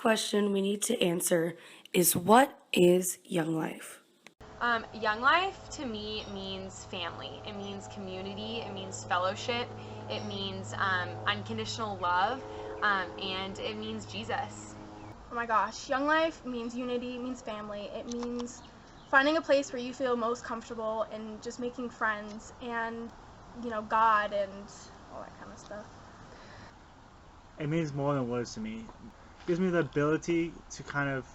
question we need to answer is, what is Young Life? Young life to me means family. It means community. It means fellowship. It means unconditional love. And it means Jesus. Oh my gosh, Young Life means unity, means family. It means finding a place where you feel most comfortable and just making friends and, God and all that kind of stuff. It means more than words to me. It gives me the ability to kind of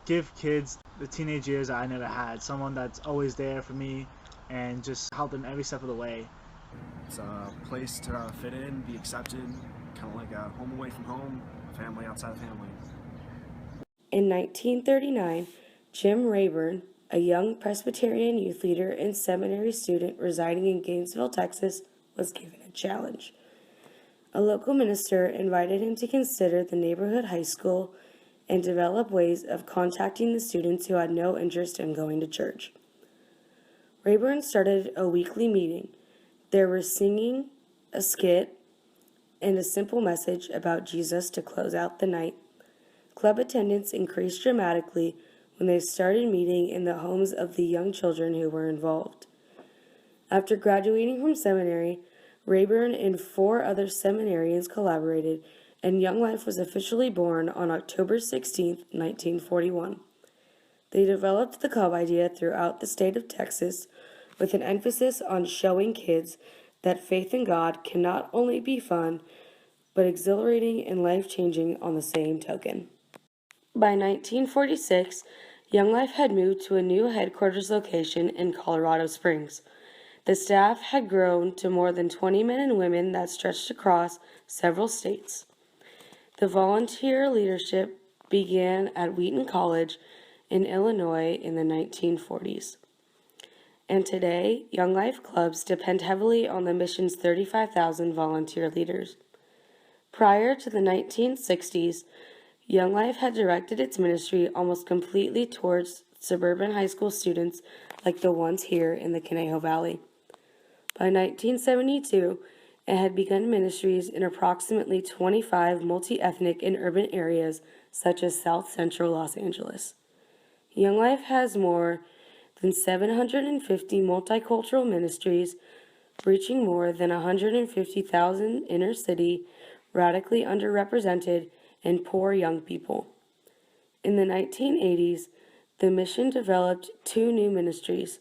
give kids the teenage years that I never had. Someone that's always there for me and just help them every step of the way. It's a place to fit in, be accepted, kind of like a home away from home, a family outside of family. In 1939, Jim Rayburn, a young Presbyterian youth leader and seminary student residing in Gainesville, Texas, was given a challenge. A local minister invited him to consider the neighborhood high school and develop ways of contacting the students who had no interest in going to church. Rayburn started a weekly meeting. There was singing, a skit, and a simple message about Jesus to close out the night. Club attendance increased dramatically when they started meeting in the homes of the young children who were involved. After graduating from seminary, Rayburn and 4 other seminarians collaborated, and Young Life was officially born on October 16, 1941. They developed the club idea throughout the state of Texas with an emphasis on showing kids that faith in God can not only be fun, but exhilarating and life-changing on the same token. By 1946, Young Life had moved to a new headquarters location in Colorado Springs. The staff had grown to more than 20 men and women that stretched across several states. The volunteer leadership began at Wheaton College in Illinois in the 1940s. And today, Young Life clubs depend heavily on the mission's 35,000 volunteer leaders. Prior to the 1960s, Young Life had directed its ministry almost completely towards suburban high school students like the ones here in the Conejo Valley. By 1972, it had begun ministries in approximately 25 multi-ethnic and urban areas such as South Central Los Angeles. Young Life has more than 750 multicultural ministries, reaching more than 150,000 inner-city, radically underrepresented, and poor young people. In the 1980s, the mission developed 2 new ministries,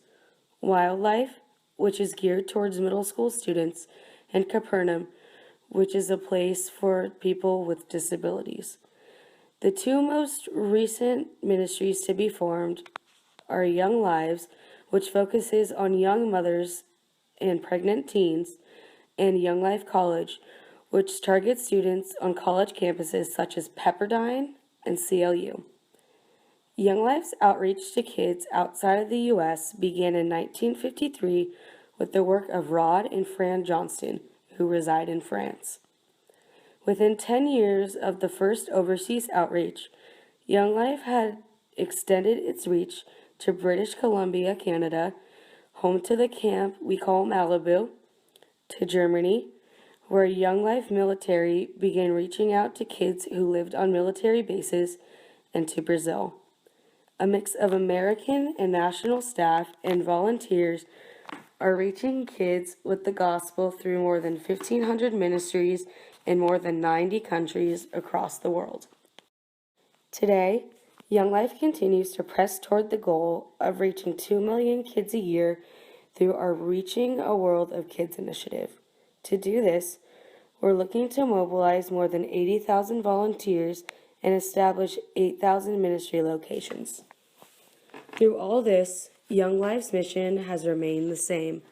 Wildlife, which is geared towards middle school students, and Capernaum, which is a place for people with disabilities. The 2 most recent ministries to be formed are Young Lives, which focuses on young mothers and pregnant teens, and Young Life College, which targets students on college campuses such as Pepperdine and CLU. Young Life's outreach to kids outside of the U.S. began in 1953 with the work of Rod and Fran Johnston, who reside in France. Within 10 years of the first overseas outreach, Young Life had extended its reach to British Columbia, Canada, home to the camp we call Malibu, to Germany, where Young Life Military began reaching out to kids who lived on military bases, and to Brazil. A mix of American and national staff and volunteers are reaching kids with the gospel through more than 1,500 ministries in more than 90 countries across the world. Today, Young Life continues to press toward the goal of reaching 2 million kids a year through our Reaching a World of Kids initiative. To do this, we're looking to mobilize more than 80,000 volunteers and establish 8,000 ministry locations. Through all this, Young Life's mission has remained the same: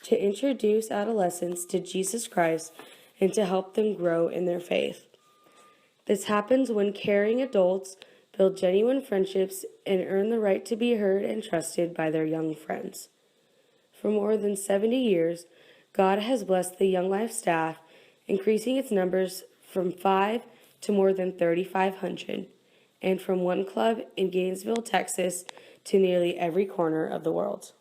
to introduce adolescents to Jesus Christ and to help them grow in their faith. This happens when caring adults build genuine friendships and earn the right to be heard and trusted by their young friends. For more than 70 years, God has blessed the Young Life staff, increasing its numbers from 5 to more than 3,500, and from one club in Gainesville, Texas, to nearly every corner of the world.